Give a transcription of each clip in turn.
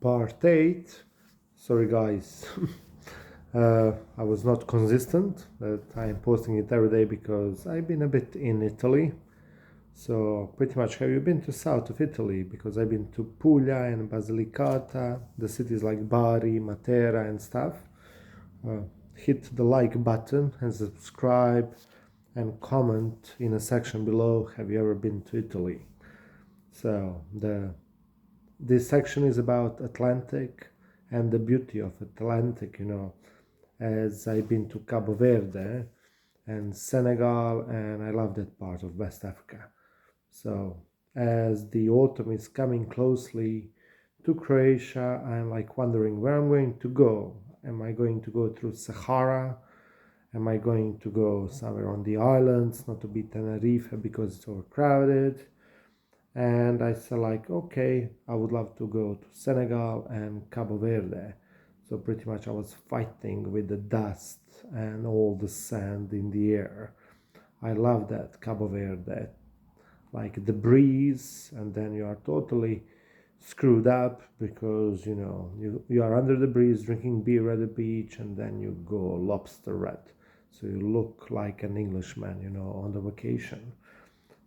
part 8. Sorry guys, I was not consistent, but I'm posting it every day because I've been a bit in Italy. So pretty much, have you been to south of Italy? Because I've been to Puglia and Basilicata, the cities like Bari, Matera and stuff. Uh, Hit the like button and subscribe and comment in a section below, have you ever been to Italy? So this section is about Atlantic and the beauty of Atlantic, as I've been to Cabo Verde and Senegal, and I love that part of West Africa. So as the autumn is coming closely to Croatia, I'm like wondering where I'm going to go. Am I going to go through Sahara? Am I going to go somewhere on the islands, not to be Tenerife because it's overcrowded? And I said like, okay, I would love to go to Senegal and Cabo Verde. So pretty much I was fighting with the dust and all the sand in the air. I love that Cabo Verde, like the breeze, and then you are totally screwed up because you are under the breeze drinking beer at the beach, and then you go lobster red, so you look like an Englishman on the vacation.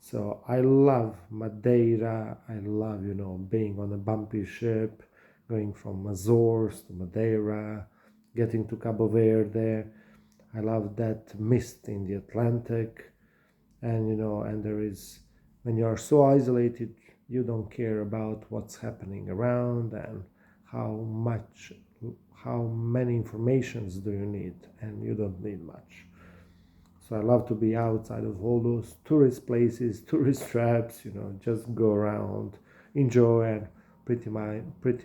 So I love Madeira. I love, being on a bumpy ship, going from Azores to Madeira, getting to Cabo Verde. I love that mist in the Atlantic. And there is, when you are so isolated, you don't care about what's happening around and how many informations do you need, and you don't need much. So I love to be outside of all those tourist places, tourist traps, just go around, enjoy. And pretty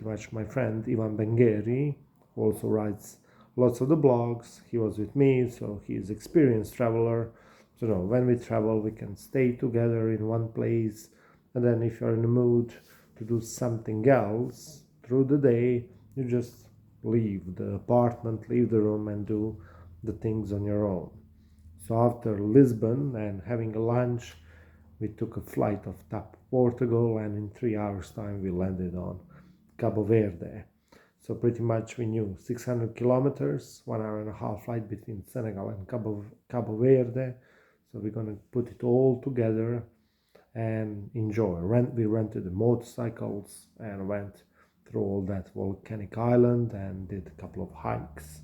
much my friend Ivan Bengheri also writes lots of the blogs. He was with me, so he's experienced traveler. So when we travel, we can stay together in one place. And then if you're in the mood to do something else through the day, you just leave the apartment, leave the room, and do the things on your own. So after Lisbon and having a lunch, we took a flight of TAP Portugal, and in 3 hours time we landed on Cabo Verde. So pretty much we knew 600 kilometers, 1 hour and a half flight between Senegal and Cabo Verde. So we're gonna put it all together and enjoy. We rented the motorcycles and went through all that volcanic island and did a couple of hikes.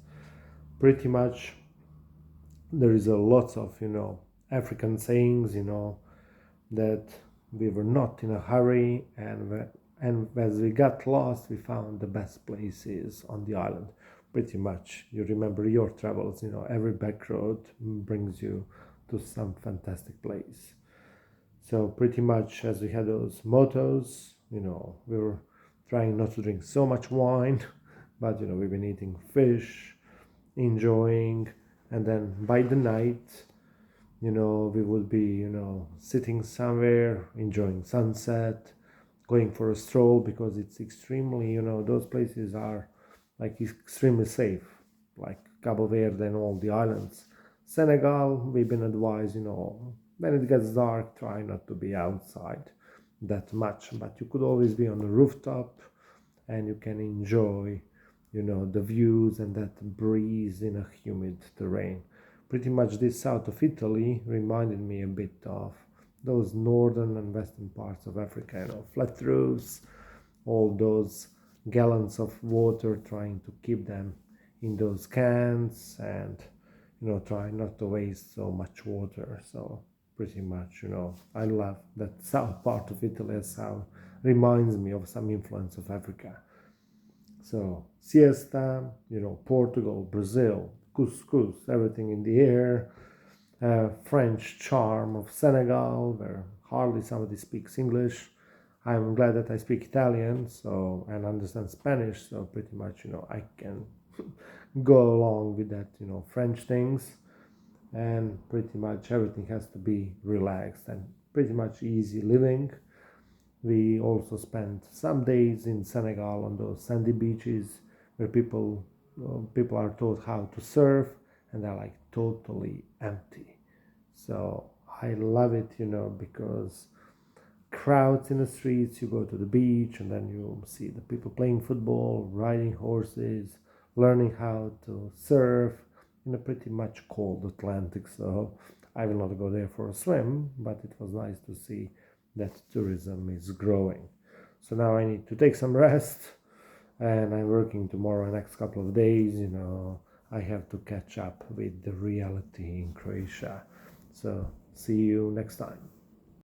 Pretty much there is a lots of African sayings, that we were not in a hurry, and as we got lost, we found the best places on the island. Pretty much, you remember your travels, every back road brings you to some fantastic place. So pretty much, as we had those mottos, we were trying not to drink so much wine, but we've been eating fish, enjoying. And then by the night, we would be, sitting somewhere, enjoying sunset, going for a stroll, because it's extremely, those places are like extremely safe, like Cabo Verde and all the islands. Senegal, we've been advised, when it gets dark, try not to be outside that much, but you could always be on the rooftop and you can enjoy the views and that breeze in a humid terrain. Pretty much this south of Italy reminded me a bit of those northern and western parts of Africa, flat roofs, all those gallons of water, trying to keep them in those cans and try not to waste so much water. So pretty much, I love that south part of Italy, as how reminds me of some influence of Africa. So siesta, Portugal, Brazil, couscous, everything in the air. French charm of Senegal, where hardly somebody speaks English. I'm glad that I speak Italian, so and understand Spanish. So pretty much, I can go along with that, French things. And pretty much everything has to be relaxed and pretty much easy living. We also spent some days in Senegal on those sandy beaches where people are taught how to surf, and they're like totally empty. So I love it, because crowds in the streets. You go to the beach and then you see the people playing football, riding horses, learning how to surf in a pretty much cold Atlantic. So I will not go there for a swim, but it was nice to see that tourism is growing. So now I need to take some rest, and I'm working tomorrow, next couple of days. I have to catch up with the reality in Croatia. So see you next time.